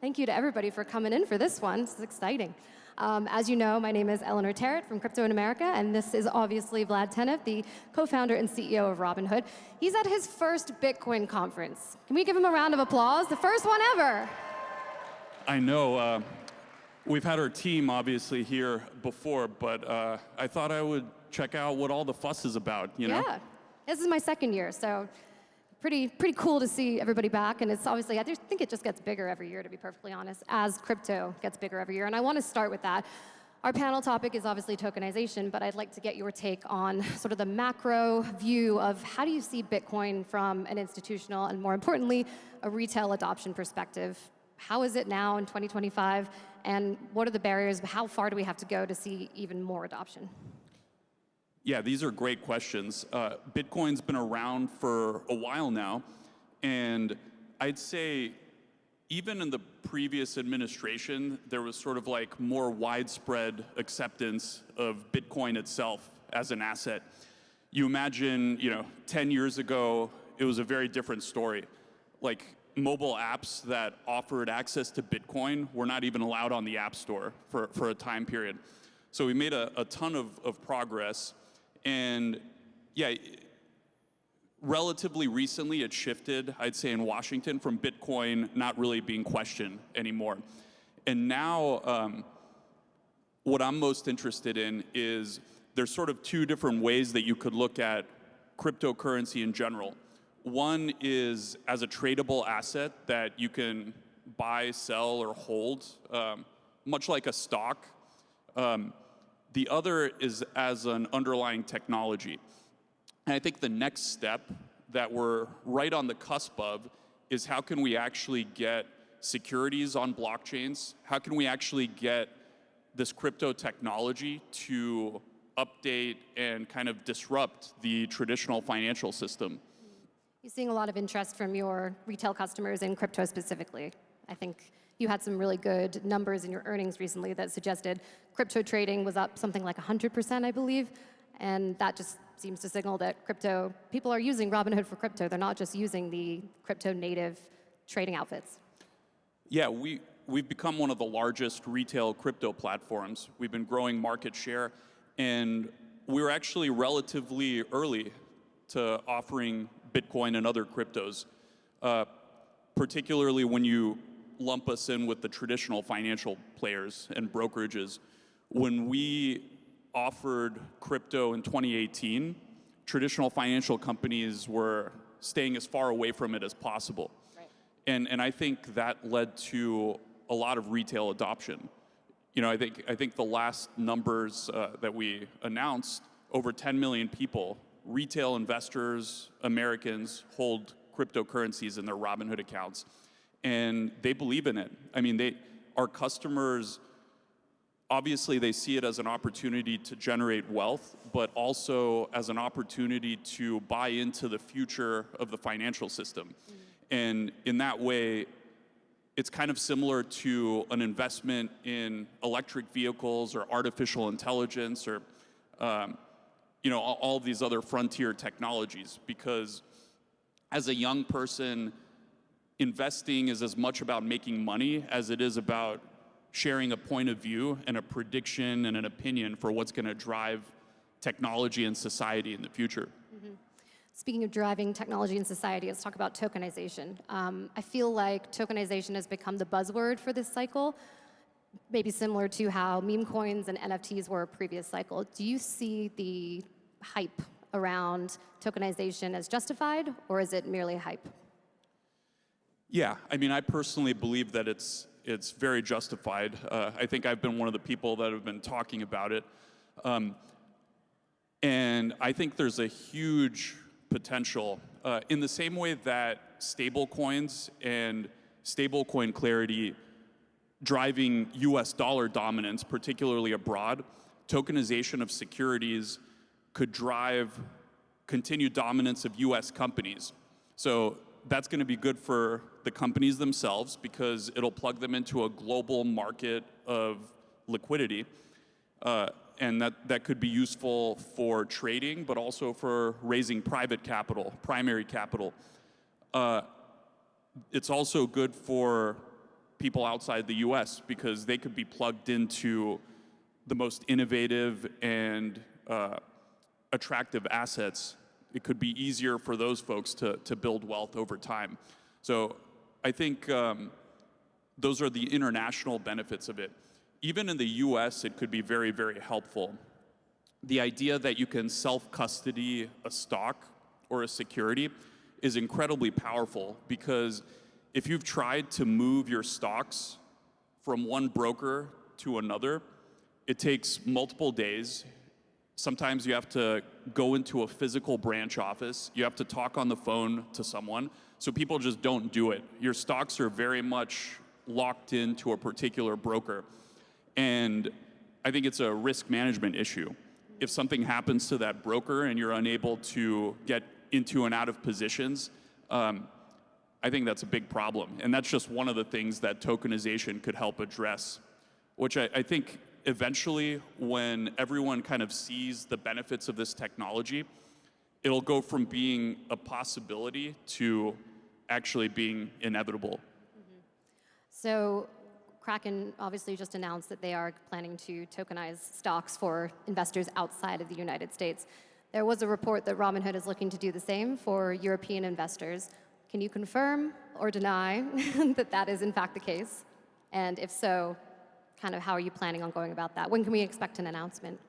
Thank you to everybody for coming in for this one. This is exciting. As you know, my name is Eleanor Tarrant from Crypto in America, and this is obviously Vlad Tenev, the co-founder and CEO of Robinhood. He's at his first Bitcoin conference. Can we give him a round of applause? The first one ever. I know. We've had our team obviously here before, but I thought I would check out what all the fuss is about, you know? Yeah, this is my second year, so pretty cool to see everybody back, and it's obviously, I think it just gets bigger every year, to be perfectly honest, as crypto gets bigger every year, and I want to start with that. Our panel topic is obviously tokenization, but I'd like to get your take on sort of the macro view of how do you see Bitcoin from an institutional and, more importantly, a retail adoption perspective. How is it now in 2025, and what are the barriers? How far do we have to go to see even more adoption? Yeah, these are great questions. Bitcoin's been around for a while now, and I'd say even in the previous administration, there was sort of like more widespread acceptance of Bitcoin itself as an asset. You imagine, 10 years ago, it was a very different story. Like mobile apps that offered access to Bitcoin were not even allowed on the App Store for a time period. So we made a ton of progress. And yeah, relatively recently it shifted, I'd say, in Washington from Bitcoin not really being questioned anymore. And now what I'm most interested in is there's sort of two different ways that you could look at cryptocurrency in general. One is as a tradable asset that you can buy, sell, or hold, much like a stock. The other is as an underlying technology. And I think the next step that we're right on the cusp of is how can we actually get securities on blockchains? How can we actually get this crypto technology to update and kind of disrupt the traditional financial system? You're seeing a lot of interest from your retail customers in crypto specifically. I think you had some really good numbers in your earnings recently that suggested crypto trading was up something like 100%, I believe. And that just seems to signal that people are using Robinhood for crypto. They're not just using the crypto native trading outfits. Yeah, we've become one of the largest retail crypto platforms. We've been growing market share, and we're actually relatively early to offering Bitcoin and other cryptos, particularly when you lump us in with the traditional financial players and brokerages. When we offered crypto in 2018, traditional financial companies were staying as far away from it as possible. Right. And I think that led to a lot of retail adoption. I think the last numbers that we announced, over 10 million people, retail investors, Americans, hold cryptocurrencies in their Robinhood accounts. And they believe in it. I mean, our customers, obviously they see it as an opportunity to generate wealth, but also as an opportunity to buy into the future of the financial system. Mm-hmm. And in that way, it's kind of similar to an investment in electric vehicles or artificial intelligence or all of these other frontier technologies, because as a young person, investing is as much about making money as it is about sharing a point of view and a prediction and an opinion for what's going to drive technology and society in the future. Mm-hmm. Speaking of driving technology and society, let's talk about tokenization. I feel like tokenization has become the buzzword for this cycle, maybe similar to how meme coins and NFTs were a previous cycle. Do you see the hype around tokenization as justified, or is it merely hype? Yeah, I mean, I personally believe that it's very justified. I think I've been one of the people that have been talking about it. And I think there's a huge potential in the same way that stable coins and stablecoin clarity driving US dollar dominance, particularly abroad, tokenization of securities could drive continued dominance of US companies. So that's going to be good for the companies themselves because it'll plug them into a global market of liquidity. And that could be useful for trading, but also for raising private capital, primary capital. It's also good for people outside the US because they could be plugged into the most innovative and attractive assets. It could be easier for those folks to build wealth over time. So I think those are the international benefits of it. Even in the US, it could be very, very helpful. The idea that you can self-custody a stock or a security is incredibly powerful, because if you've tried to move your stocks from one broker to another, it takes multiple days. Sometimes you have to go into a physical branch office. You have to talk on the phone to someone. So people just don't do it. Your stocks are very much locked into a particular broker. And I think it's a risk management issue. If something happens to that broker and you're unable to get into and out of positions, I think that's a big problem. And that's just one of the things that tokenization could help address, which I think eventually, when everyone kind of sees the benefits of this technology, it'll go from being a possibility to actually being inevitable. So Kraken obviously just announced that they are planning to tokenize stocks for investors outside of the United States. There was a report that Robinhood is looking to do the same for European investors. Can you confirm or deny that that is in fact the case? And if so, kind of how are you planning on going about that? When can we expect an announcement?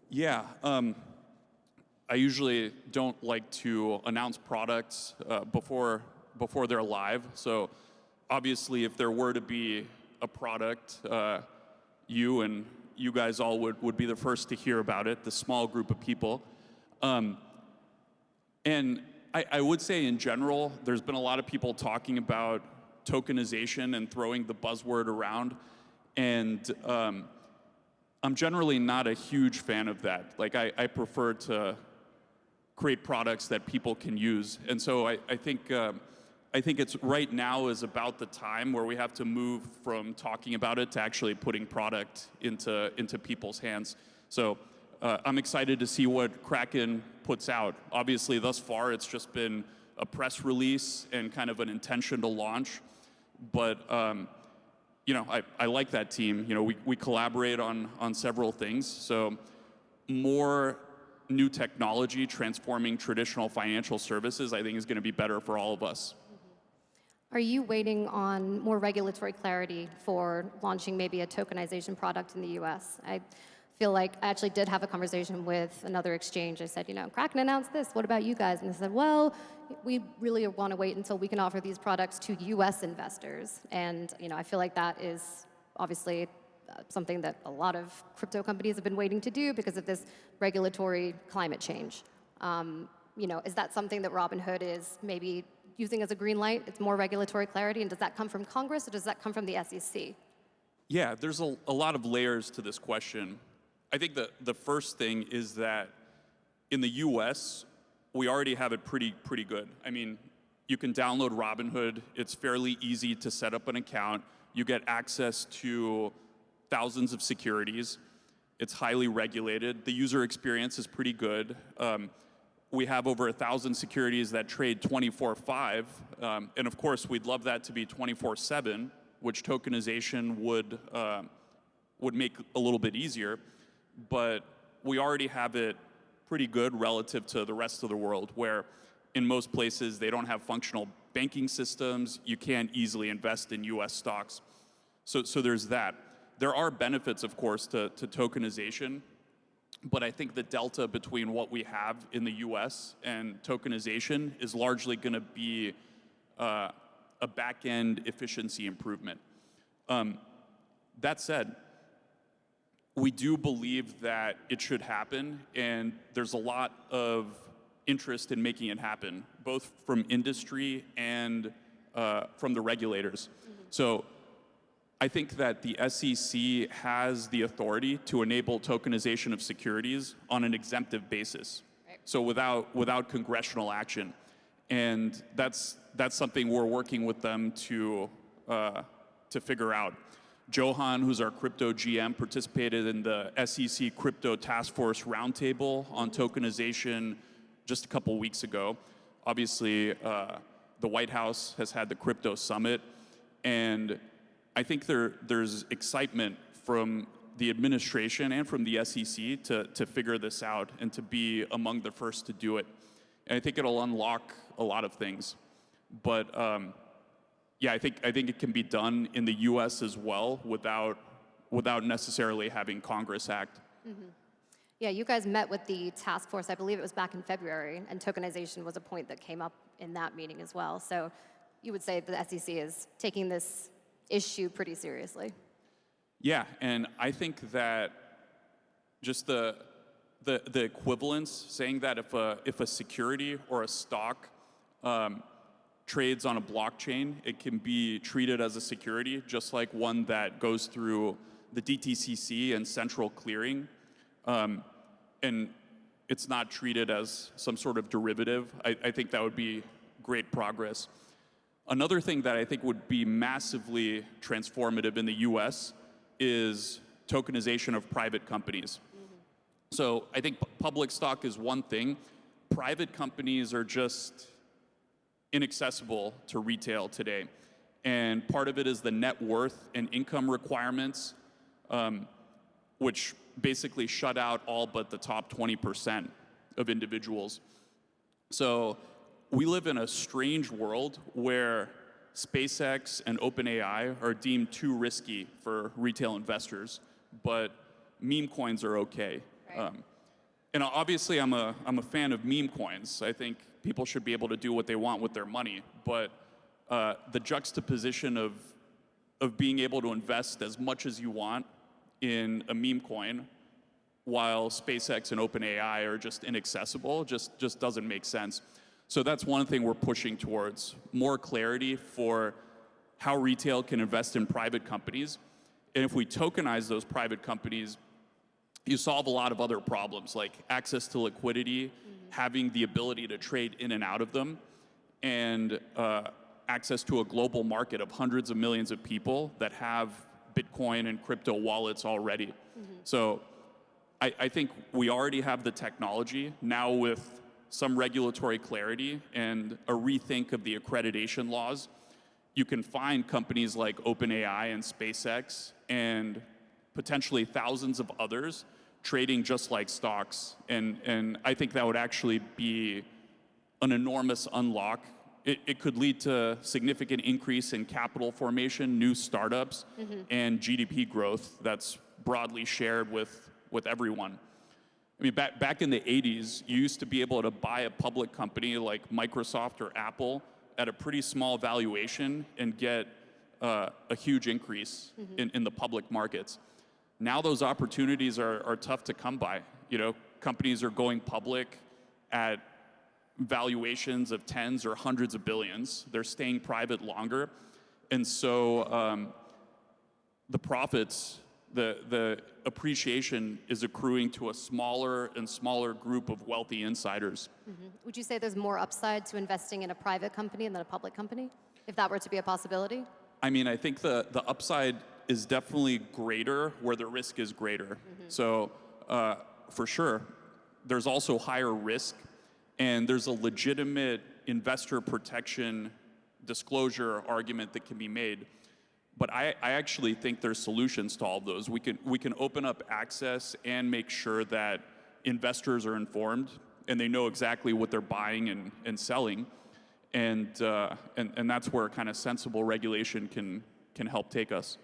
Yeah, I usually don't like to announce products before they're live. So obviously, if there were to be a product, you guys all would be the first to hear about it, the small group of people. And I would say in general, there's been a lot of people talking about tokenization and throwing the buzzword around. And I'm generally not a huge fan of that. Like, I prefer to create products that people can use. And so I think it's right now is about the time where we have to move from talking about it to actually putting product into people's hands. So I'm excited to see what Kraken puts out. Obviously, thus far, it's just been a press release and kind of an intention to launch. But you know, I like that team. You know, we collaborate on several things. So more new technology transforming traditional financial services, I think, is going to be better for all of us. Are you waiting on more regulatory clarity for launching maybe a tokenization product in the US? I feel like I actually did have a conversation with another exchange. I said, you know, Kraken announced this, what about you guys? And they said, well, we really want to wait until we can offer these products to US investors. And, you know, I feel like that is obviously something that a lot of crypto companies have been waiting to do because of this regulatory climate change. You know, is that something that Robinhood is maybe using as a green light? It's more regulatory clarity, and does that come from Congress or does that come from the SEC? Yeah, there's a lot of layers to this question. I think the first thing is that in the US, we already have it pretty good. I mean, you can download Robinhood. It's fairly easy to set up an account. You get access to thousands of securities. It's highly regulated. The user experience is pretty good. We have over 1,000 securities that trade 24/5. And of course, we'd love that to be 24/7, which tokenization would make a little bit easier. But we already have it pretty good relative to the rest of the world, where in most places they don't have functional banking systems. You can't easily invest in US stocks. So there's that. There are benefits, of course, to tokenization. But I think the delta between what we have in the US and tokenization is largely going to be a back-end efficiency improvement. That said, we do believe that it should happen, and there's a lot of interest in making it happen, both from industry and from the regulators. So I think that the SEC has the authority to enable tokenization of securities on an exemptive basis, so without congressional action. And that's something we're working with them to figure out. Johan, who's our crypto GM, participated in the SEC Crypto Task Force Roundtable on tokenization just a couple weeks ago. Obviously, the White House has had the Crypto Summit, and I think there's excitement from the administration and from the SEC to figure this out and to be among the first to do it. And I think it'll unlock a lot of things. But yeah, I think it can be done in the U.S. as well without necessarily having Congress act. Mm-hmm. Yeah, you guys met with the task force, I believe it was back in February, and tokenization was a point that came up in that meeting as well. So you would say the SEC is taking this issue pretty seriously. Yeah, and I think that just the equivalence, saying that if a security or a stock trades on a blockchain, it can be treated as a security, just like one that goes through the DTCC and central clearing. And it's not treated as some sort of derivative. I think that would be great progress. Another thing that I think would be massively transformative in the US is tokenization of private companies. Mm-hmm. So I think public stock is one thing. Private companies are just inaccessible to retail today. And part of it is the net worth and income requirements, which basically shut out all but the top 20% of individuals. So we live in a strange world where SpaceX and OpenAI are deemed too risky for retail investors, but meme coins are okay. Right. And obviously I'm a fan of meme coins. I think people should be able to do what they want with their money, but the juxtaposition of being able to invest as much as you want in a meme coin while SpaceX and OpenAI are just inaccessible just doesn't make sense. So that's one thing we're pushing towards, more clarity for how retail can invest in private companies. And if we tokenize those private companies, you solve a lot of other problems like access to liquidity, mm-hmm. having the ability to trade in and out of them, and access to a global market of hundreds of millions of people that have Bitcoin and crypto wallets already. Mm-hmm. So I think we already have the technology. Now with some regulatory clarity and a rethink of the accreditation laws, you can find companies like OpenAI and SpaceX and potentially thousands of others trading just like stocks. And I think that would actually be an enormous unlock. It could lead to significant increase in capital formation, new startups, mm-hmm. and GDP growth that's broadly shared with everyone. I mean, back in the 80s, you used to be able to buy a public company like Microsoft or Apple at a pretty small valuation and get a huge increase mm-hmm. in the public markets. Now those opportunities are tough to come by. You know, companies are going public at valuations of tens or hundreds of billions. They're staying private longer. And so the profits, the appreciation is accruing to a smaller and smaller group of wealthy insiders. Mm-hmm. Would you say there's more upside to investing in a private company than a public company, if that were to be a possibility? I mean, I think the upside is definitely greater where the risk is greater. Mm-hmm. So for sure, there's also higher risk, and there's a legitimate investor protection disclosure argument that can be made. But I actually think there's solutions to all of those. We can open up access and make sure that investors are informed and they know exactly what they're buying and selling, and that's where kind of sensible regulation can help take us.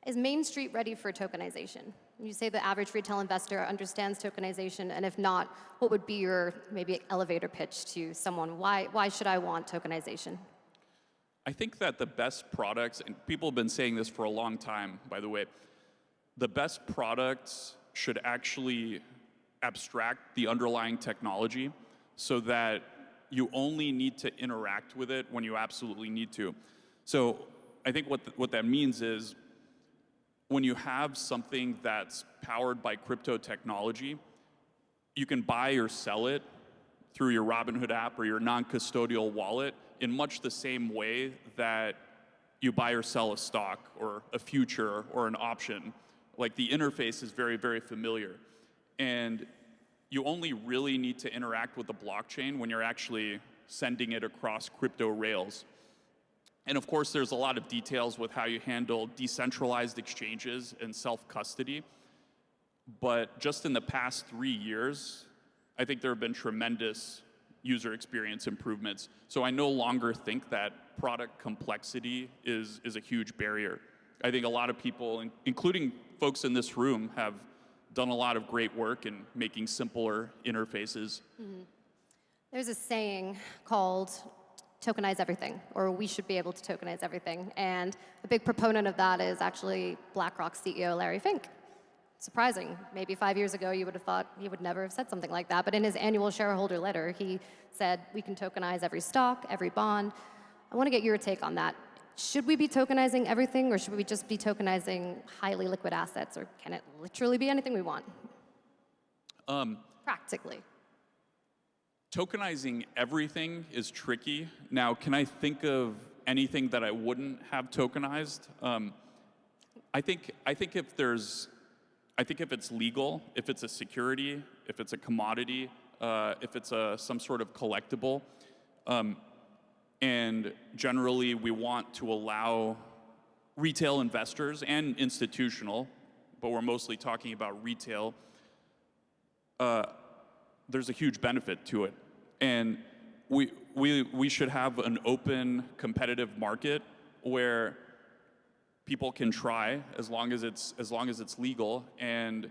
Is Main Street ready for tokenization? You say the average retail investor understands tokenization, and if not, what would be your maybe elevator pitch to someone? Why should I want tokenization? I think that the best products, and people have been saying this for a long time, by the way, the best products should actually abstract the underlying technology so that you only need to interact with it when you absolutely need to. So I think what that means is when you have something that's powered by crypto technology, you can buy or sell it through your Robinhood app or your non-custodial wallet in much the same way that you buy or sell a stock or a future or an option. Like, the interface is very, very familiar. And you only really need to interact with the blockchain when you're actually sending it across crypto rails. And of course, there's a lot of details with how you handle decentralized exchanges and self-custody. But just in the past 3 years, I think there have been tremendous user experience improvements. So I no longer think that product complexity is a huge barrier. I think a lot of people, including folks in this room, have done a lot of great work in making simpler interfaces. Mm-hmm. There's a saying called tokenize everything, or we should be able to tokenize everything. And a big proponent of that is actually BlackRock CEO Larry Fink. Surprising. Maybe 5 years ago, you would have thought he would never have said something like that. But in his annual shareholder letter, he said, we can tokenize every stock, every bond. I want to get your take on that. Should we be tokenizing everything, or should we just be tokenizing highly liquid assets, or can it literally be anything we want? Practically. Tokenizing everything is tricky. Now, can I think of anything that I wouldn't have tokenized? I think if it's legal, if it's a security, if it's a commodity, if it's some sort of collectible, and generally we want to allow retail investors and institutional, but we're mostly talking about retail, there's a huge benefit to it. And we should have an open, competitive market where people can try as long as it's legal, and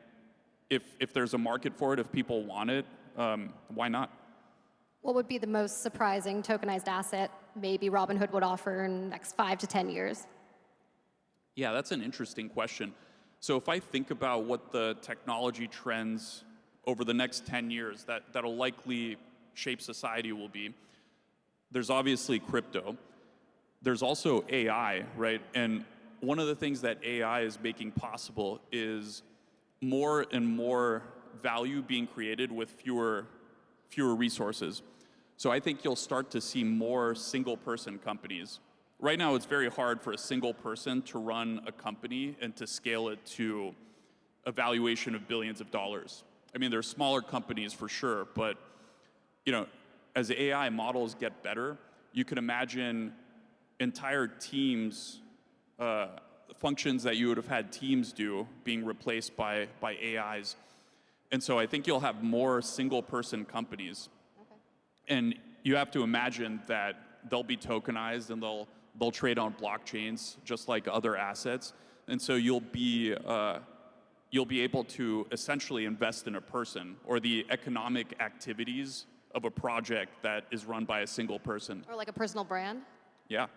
if there's a market for it, if people want it, why not? What would be the most surprising tokenized asset maybe Robinhood would offer in the next 5 to 10 years? Yeah, that's an interesting question. So if I think about what the technology trends over the next 10 years that'll likely shape society will be, there's obviously crypto. There's also AI, right? And one of the things that AI is making possible is more and more value being created with fewer resources. So I think you'll start to see more single-person companies. Right now, it's very hard for a single person to run a company and to scale it to a valuation of billions of dollars. I mean, there's smaller companies for sure, but as AI models get better, you can imagine entire teams, functions that you would have had teams do being replaced by AIs. And so I think you'll have more single-person companies. Okay. And you have to imagine that they'll be tokenized and they'll trade on blockchains just like other assets. And so you'll be able to essentially invest in a person or the economic activities of a project that is run by a single person. Or like a personal brand? Yeah.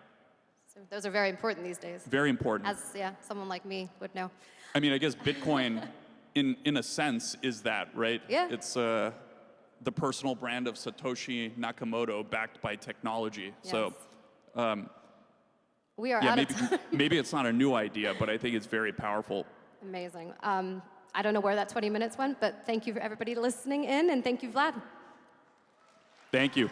So those are very important these days. Very important. As someone like me would know. I mean, I guess Bitcoin, in a sense, is that, right? Yeah. It's the personal brand of Satoshi Nakamoto backed by technology. Yes. So, we are out of time. Maybe it's not a new idea, but I think it's very powerful. Amazing. I don't know where that 20 minutes went, but thank you for everybody listening in, and thank you, Vlad. Thank you.